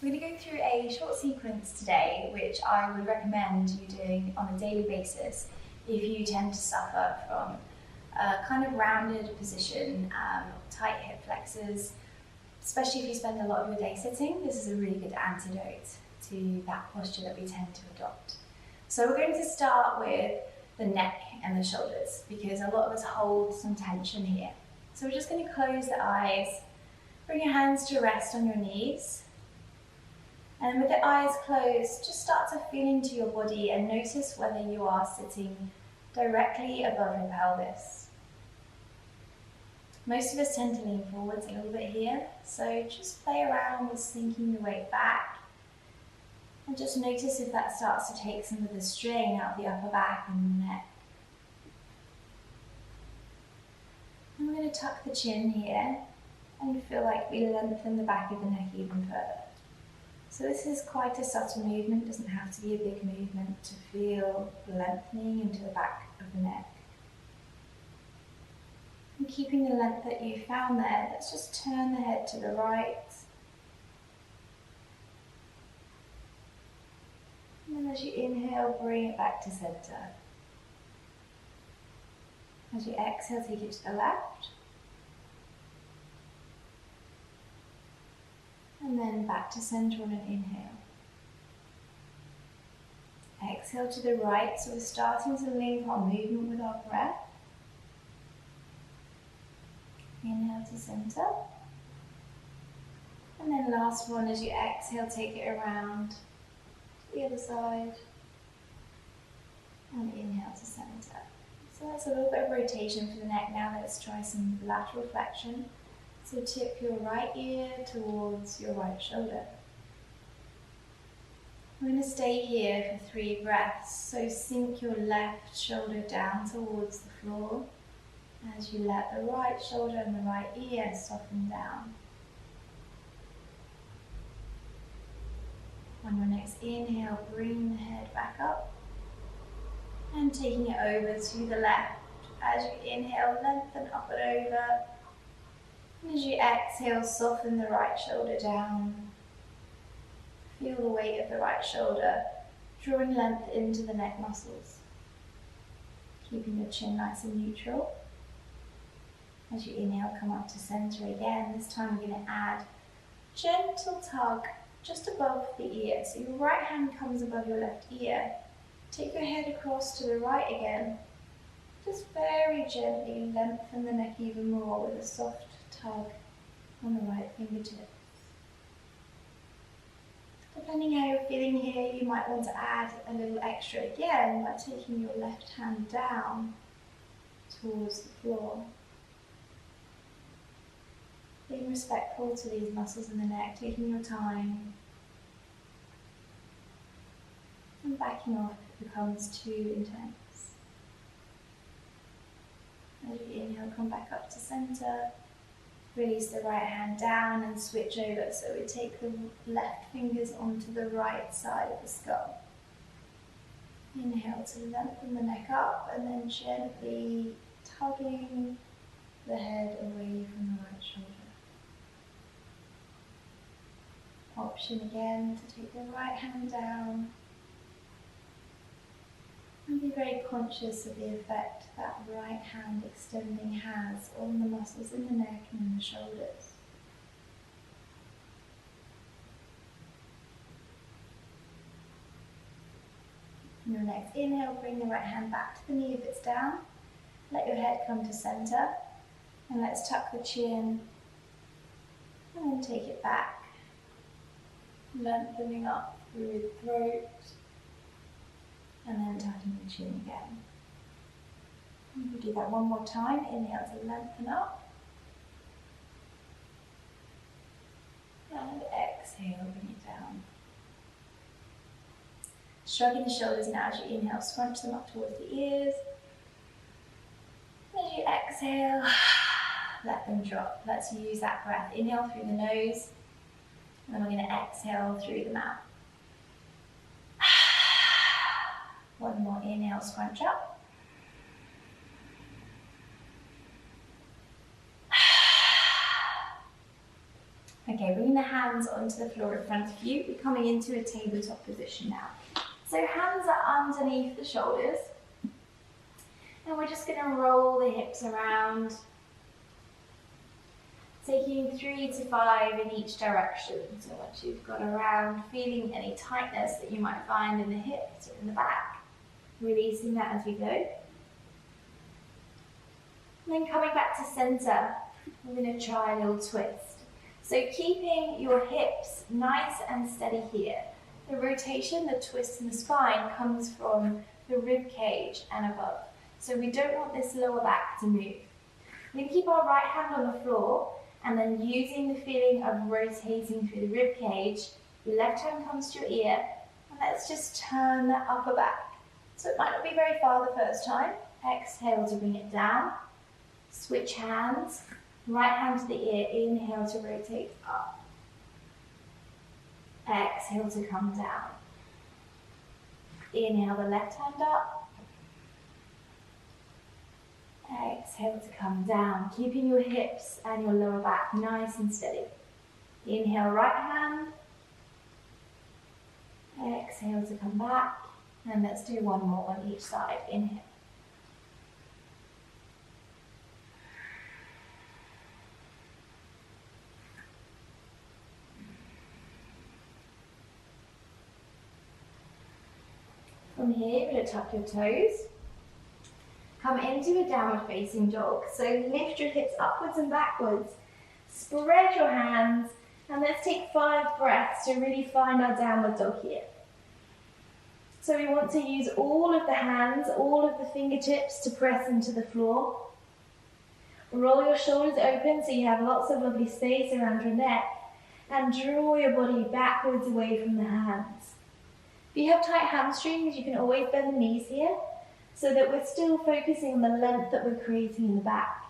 We're going to go through a short sequence today, which I would recommend you doing on a daily basis if you tend to suffer from a kind of rounded position, tight hip flexors, especially if you spend a lot of your day sitting. This is a really good antidote to that posture that we tend to adopt. So we're going to start with the neck and the shoulders because a lot of us hold some tension here. So we're just going to close the eyes, bring your hands to rest on your knees. And with the eyes closed, just start to feel into your body and notice whether you are sitting directly above your pelvis. Most of us tend to lean forwards a little bit here, so just play around with sinking the weight back and just notice if that starts to take some of the strain out of the upper back and the neck. And we're going to tuck the chin here and feel like we lengthen the back of the neck even further. So this is quite a subtle movement, it doesn't have to be a big movement to feel lengthening into the back of the neck. And keeping the length that you found there, let's just turn the head to the right. And then as you inhale, bring it back to center. As you exhale, take it to the left. And then back to center on an inhale. Exhale to the right, so we're starting to link our movement with our breath. Inhale to center. And then last one, as you exhale, take it around to the other side. And inhale to center. So that's a little bit of rotation for the neck. Now let's try some lateral flexion. So tip your right ear towards your right shoulder. We're going to stay here for 3 breaths. So sink your left shoulder down towards the floor as you let the right shoulder and the right ear soften down. On your next inhale, bring the head back up and taking it over to the left. As you inhale, lengthen up and over. As you exhale, soften the right shoulder down. Feel the weight of the right shoulder, drawing length into the neck muscles. Keeping your chin nice and neutral. As you inhale, come up to center again. This time we're going to add gentle tug just above the ear. So your right hand comes above your left ear. Take your head across to the right again. Just very gently lengthen the neck even more with a soft tug on the right fingertips. Depending how you're feeling here, you might want to add a little extra again by taking your left hand down towards the floor. Being respectful to these muscles in the neck, taking your time, and backing off if it becomes too intense. As you inhale, come back up to center. Release the right hand down and switch over. So we take the left fingers onto the right side of the skull. Inhale to lengthen the neck up and then gently tugging the head away from the right shoulder. Option again to take the right hand down and be very conscious of the effect that right hand extending has on the muscles in the neck and in the shoulders. On your next inhale, bring the right hand back to the knee if it's down. Let your head come to center. And let's tuck the chin and then take it back. Lengthening up through the throat. And then tucking the chin again. And we'll do that one more time. Inhale to lengthen up. And exhale, bring it down. Shrugging the shoulders now as you inhale, scrunch them up towards the ears. As you exhale, let them drop. Let's use that breath. Inhale through the nose, and then we're going to exhale through the mouth. One more inhale, scrunch up. Okay, bring the hands onto the floor in front of you. We're coming into a tabletop position now. So hands are underneath the shoulders. And we're just going to roll the hips around, taking 3 to 5 in each direction. So once you've got around, feeling any tightness that you might find in the hips or in the back, releasing that as we go. And then coming back to center, we're going to try a little twist. So keeping your hips nice and steady here. The rotation, the twist in the spine comes from the rib cage and above. So we don't want this lower back to move. We're going to keep our right hand on the floor and then using the feeling of rotating through the rib cage, your left hand comes to your ear and let's just turn that upper back. So it might not be very far the first time. Exhale to bring it down. Switch hands. Right hand to the ear. Inhale to rotate up. Exhale to come down. Inhale the left hand up. Exhale to come down, keeping your hips and your lower back nice and steady. Inhale, right hand. Exhale to come back. And let's do one more on each side. Inhale. From here, you're going to tuck your toes. Come into a downward facing dog. So lift your hips upwards and backwards. Spread your hands. And let's take 5 breaths to really find our downward dog here. So we want to use all of the hands, all of the fingertips to press into the floor. Roll your shoulders open so you have lots of lovely space around your neck. And draw your body backwards away from the hands. If you have tight hamstrings, you can always bend the knees here so that we're still focusing on the length that we're creating in the back.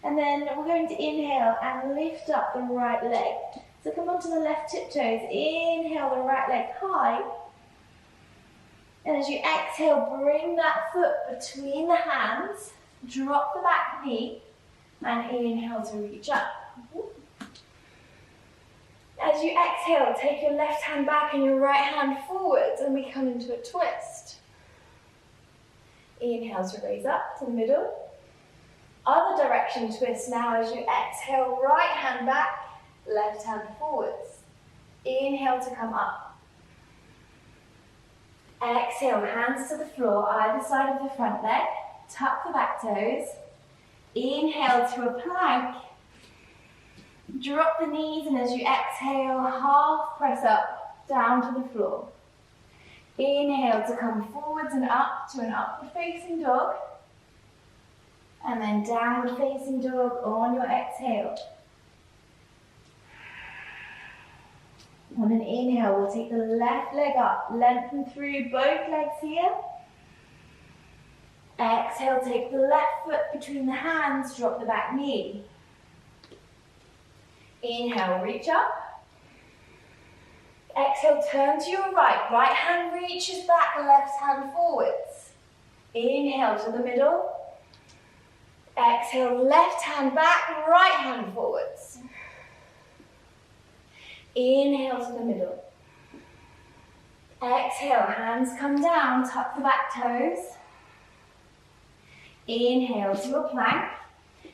And then we're going to inhale and lift up the right leg. So come onto the left tiptoes. Inhale the right leg high. And as you exhale, bring that foot between the hands. Drop the back knee. And inhale to reach up. As you exhale, take your left hand back and your right hand forwards, and we come into a twist. Inhale to raise up to the middle. Other direction twist now as you exhale, right hand back, left hand forwards. Inhale to come up. Exhale, hands to the floor, either side of the front leg. Tuck the back toes. Inhale to a plank. Drop the knees, and as you exhale, half press up, down to the floor. Inhale to come forwards and up to an upward facing dog. And then downward facing dog on your exhale. On an inhale, we'll take the left leg up, lengthen through both legs here. Exhale, take the left foot between the hands, drop the back knee. Inhale, reach up. Exhale, turn to your right. Right hand reaches back, left hand forwards. Inhale to the middle. Exhale, left hand back, right hand forwards. Inhale to the middle. Exhale, hands come down, tuck the back toes. Inhale to a plank.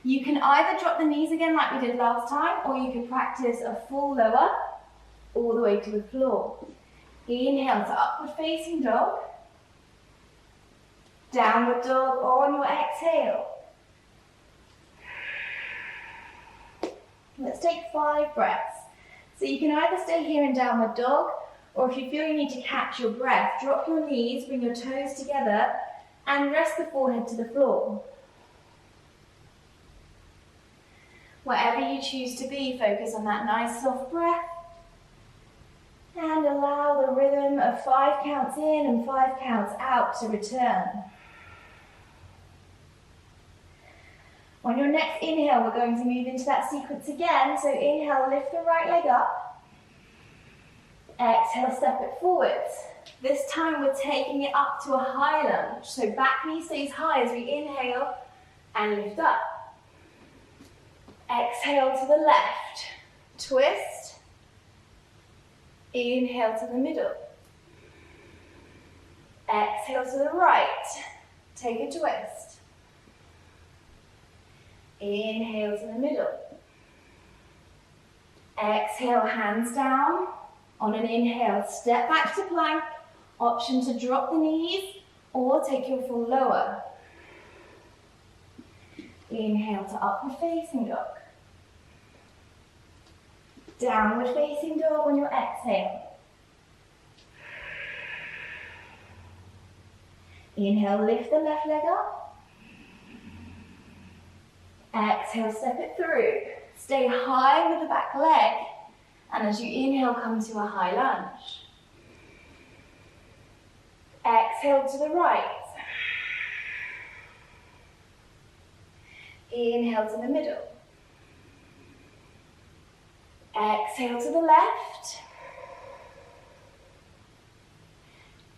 You can either drop the knees again like we did last time, or you can practice a full lower all the way to the floor. Inhale to upward facing dog. Downward dog on your exhale. Let's take 5 breaths. So you can either stay here in downward dog, or if you feel you need to catch your breath, drop your knees, bring your toes together, and rest the forehead to the floor. Wherever you choose to be, focus on that nice soft breath. And allow the rhythm of 5 counts in and 5 counts out to return. On your next inhale, we're going to move into that sequence again. So inhale, lift the right leg up. Exhale, step it forwards. This time we're taking it up to a high lunge. So back knee stays high as we inhale and lift up. Exhale to the left, twist. Inhale to the middle. Exhale to the right, take a twist. Inhale to the middle. Exhale, hands down. On an inhale, step back to plank. Option to drop the knees or take your full lower. Inhale to upward facing dog. Downward facing dog on your exhale. Inhale, lift the left leg up. Exhale, step it through. Stay high with the back leg. And as you inhale, come to a high lunge. Exhale to the right. Inhale to the middle. Exhale to the left.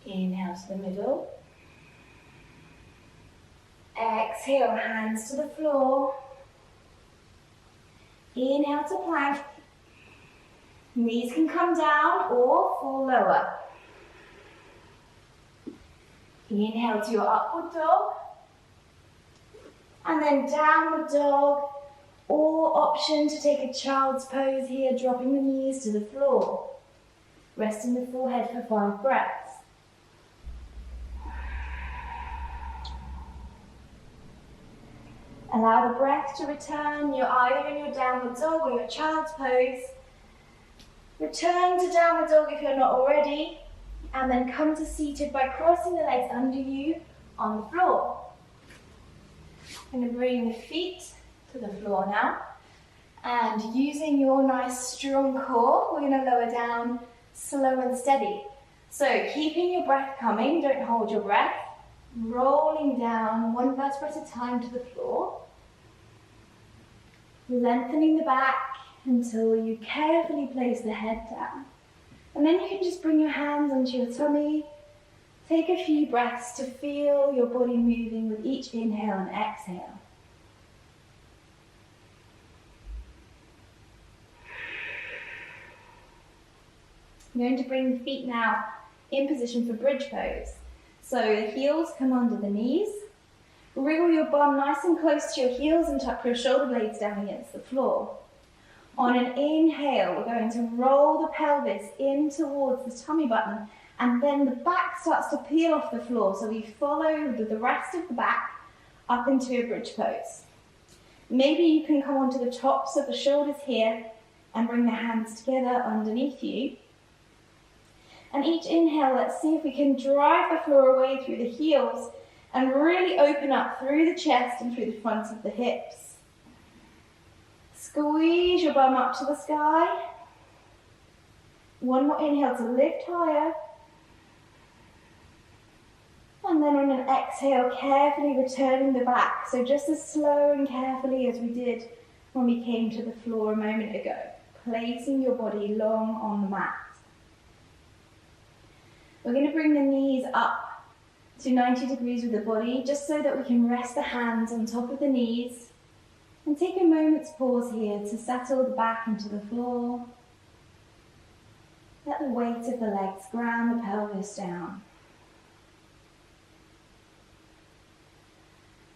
Inhale to the middle. Exhale, hands to the floor. Inhale to plank. Knees can come down or fall lower. Inhale to your upward dog. And then downward dog, or option to take a child's pose here, dropping the knees to the floor. Resting the forehead for 5 breaths. Allow the breath to return. You're either in your downward dog or your child's pose. Return to downward dog if you're not already, and then come to seated by crossing the legs under you on the floor. I'm going to bring the feet to the floor now, and using your nice strong core, we're going to lower down slow and steady. So keeping your breath coming, don't hold your breath, rolling down 1 vertebra at a time to the floor, lengthening the back until you carefully place the head down. And then you can just bring your hands onto your tummy. Take a few breaths to feel your body moving with each inhale and exhale. I'm going to bring the feet now in position for bridge pose. So the heels come under the knees. Wriggle your bum nice and close to your heels and tuck your shoulder blades down against the floor. On an inhale, we're going to roll the pelvis in towards the tummy button, and then the back starts to peel off the floor, so we follow the rest of the back up into a bridge pose. Maybe you can come onto the tops of the shoulders here and bring the hands together underneath you. And each inhale, let's see if we can drive the floor away through the heels and really open up through the chest and through the front of the hips. Squeeze your bum up to the sky. One more inhale to lift higher. And then on an exhale, carefully returning the back. So just as slow and carefully as we did when we came to the floor a moment ago. Placing your body long on the mat. We're going to bring the knees up to 90 degrees with the body, just so that we can rest the hands on top of the knees. And take a moment's pause here to settle the back into the floor. Let the weight of the legs ground the pelvis down.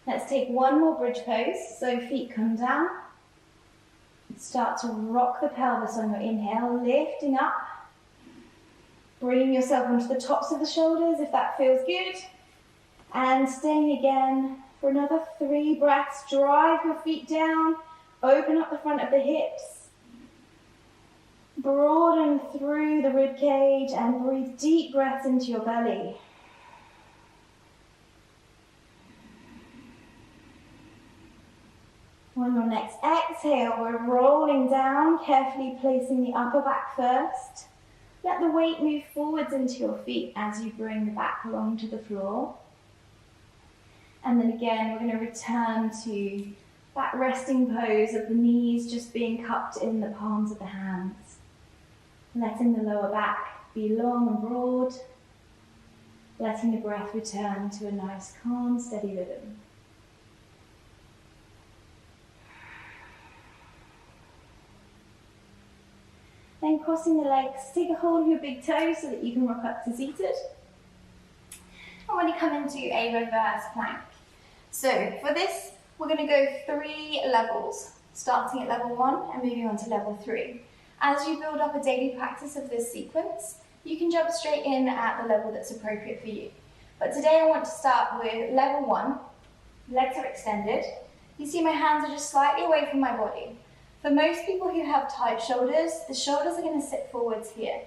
Let's take one more bridge pose, so feet come down. Start to rock the pelvis on your inhale, lifting up. Bringing yourself onto the tops of the shoulders if that feels good. And staying again for another 3 breaths. Drive your feet down, open up the front of the hips. Broaden through the rib cage and breathe deep breaths into your belly. On your next exhale, we're rolling down, carefully placing the upper back first. Let the weight move forwards into your feet as you bring the back along to the floor. And then again, we're going to return to that resting pose of the knees just being cupped in the palms of the hands. Letting the lower back be long and broad. Letting the breath return to a nice, calm, steady rhythm. Then crossing the legs, take a hold of your big toes so that you can rock up to seated. And when you come into a reverse plank. So for this, we're going to go 3 levels, starting at level 1 and moving on to level 3. As you build up a daily practice of this sequence, you can jump straight in at the level that's appropriate for you. But today I want to start with level 1. Legs are extended. You see my hands are just slightly away from my body. For most people who have tight shoulders, the shoulders are going to sit forwards here.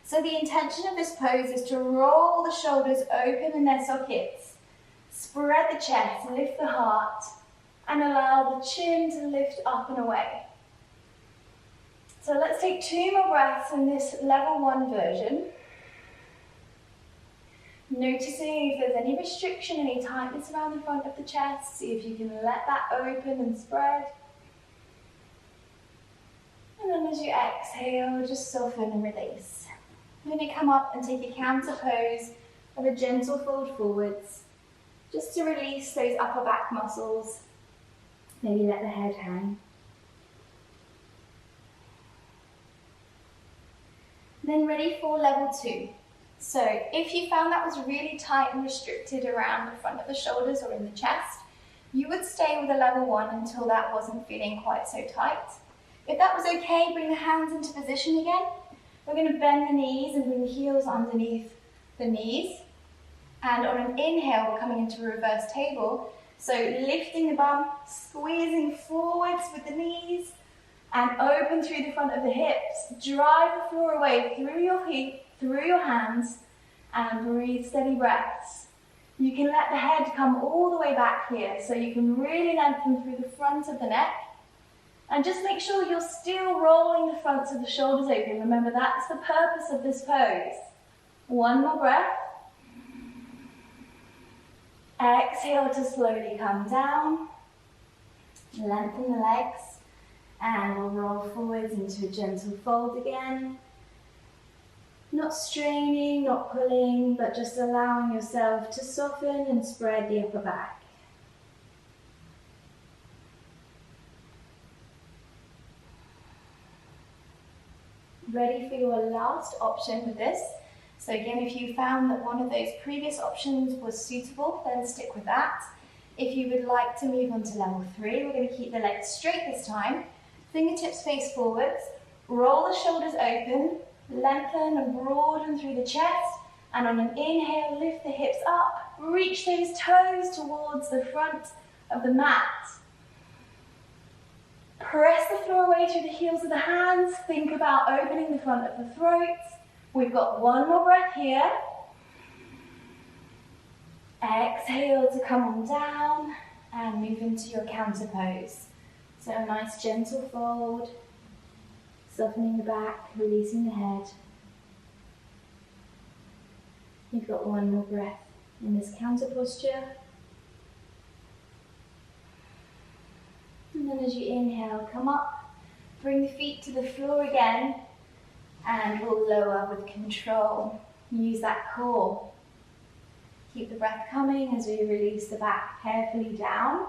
So the intention of this pose is to roll the shoulders open in their sockets, spread the chest, lift the heart, and allow the chin to lift up and away. So let's take 2 more breaths in this level 1 version. Noticing if there's any restriction, any tightness around the front of the chest. See if you can let that open and spread. And then as you exhale, just soften and release. I'm going to come up and take a counter pose of a gentle fold forwards, just to release those upper back muscles. Maybe let the head hang. Then ready for level 2. So if you found that was really tight and restricted around the front of the shoulders or in the chest, you would stay with a level 1 until that wasn't feeling quite so tight. If that was okay, bring the hands into position again. We're going to bend the knees and bring the heels underneath the knees. And on an inhale, we're coming into a reverse table. So lifting the bum, squeezing forwards with the knees, and open through the front of the hips. Drive the floor away through your feet, through your hands, and breathe steady breaths. You can let the head come all the way back here, so you can really lengthen through the front of the neck. And just make sure you're still rolling the fronts of the shoulders open. Remember, that's the purpose of this pose. 1 more breath. Exhale to slowly come down. Lengthen the legs. And we'll roll forwards into a gentle fold again. Not straining, not pulling, but just allowing yourself to soften and spread the upper back. Ready for your last option with this. So again, if you found that one of those previous options was suitable, then stick with that. If you would like to move on to level 3, we're going to keep the legs straight this time. Fingertips face forwards, roll the shoulders open, lengthen and broaden through the chest, and on an inhale, lift the hips up, reach those toes towards the front of the mat. Press the floor away through the heels of the hands. Think about opening the front of the throat. We've got 1 more breath here. Exhale to come on down and move into your counter pose. So a nice gentle fold, softening the back, releasing the head. You've got 1 more breath in this counter posture. And then as you inhale, come up, bring the feet to the floor again, and we'll lower with control. Use that core. Keep the breath coming as we release the back carefully down.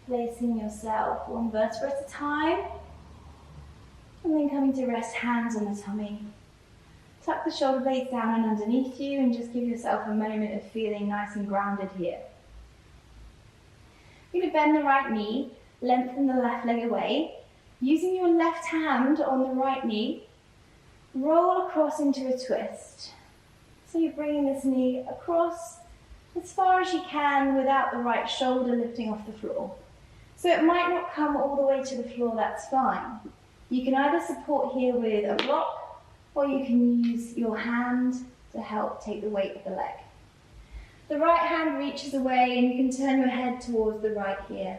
Placing yourself 1 vertebra at a time. And then coming to rest hands on the tummy. Tuck the shoulder blades down and underneath you and just give yourself a moment of feeling nice and grounded here. You're going to bend the right knee, lengthen the left leg away. Using your left hand on the right knee, roll across into a twist. So you're bringing this knee across as far as you can without the right shoulder lifting off the floor. So it might not come all the way to the floor, that's fine. You can either support here with a block, or you can use your hand to help take the weight of the leg. The right hand reaches away and you can turn your head towards the right here.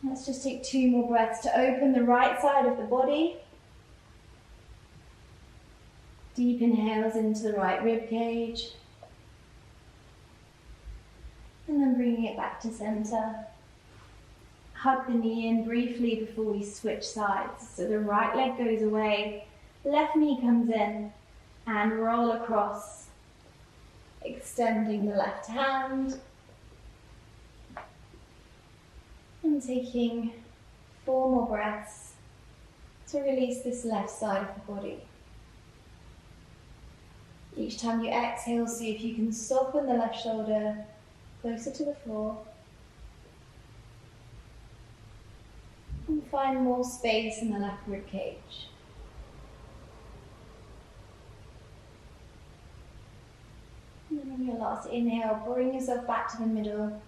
Let's just take 2 more breaths to open the right side of the body. Deep inhales into the right rib cage. And then bringing it back to center. Hug the knee in briefly before we switch sides. So the right leg goes away, left knee comes in, and roll across. Extending the left hand. And taking 4 more breaths. to release this left side of the body. Each time you exhale, see if you can soften the left shoulder closer to the floor. And find more space in the left rib cage. And then on your last inhale, bring yourself back to the middle.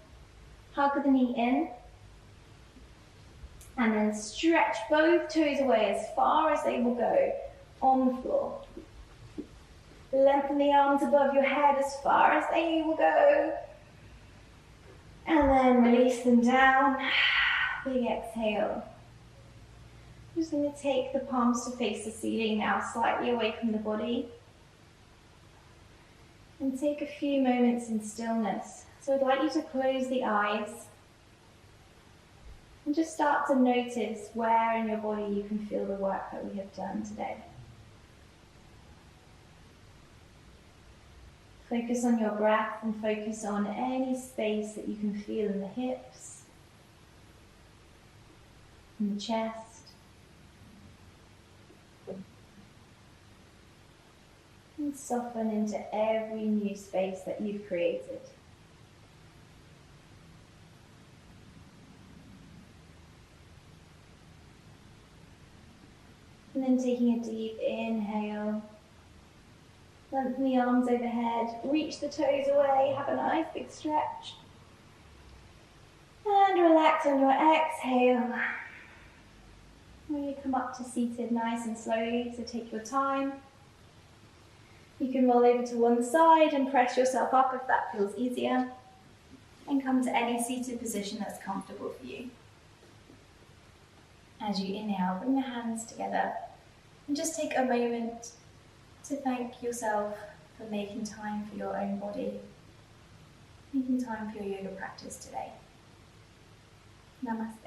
Hug the knee in. And then stretch both toes away as far as they will go on the floor. Lengthen the arms above your head as far as they will go. And then release them down. Big exhale. I'm just going to take the palms to face the ceiling now, slightly away from the body. And take a few moments in stillness. So I'd like you to close the eyes. And just start to notice where in your body you can feel the work that we have done today. Focus on your breath and focus on any space that you can feel in the hips, in the chest. And soften into every new space that you've created. And then taking a deep inhale. Lengthen the arms overhead, reach the toes away, have a nice big stretch. And relax on your exhale. When you come up to seated nice and slowly, so take your time. You can roll over to one side and press yourself up if that feels easier. And come to any seated position that's comfortable for you. As you inhale, bring the hands together and just take a moment to thank yourself for making time for your own body, making time for your yoga practice today. Namaste.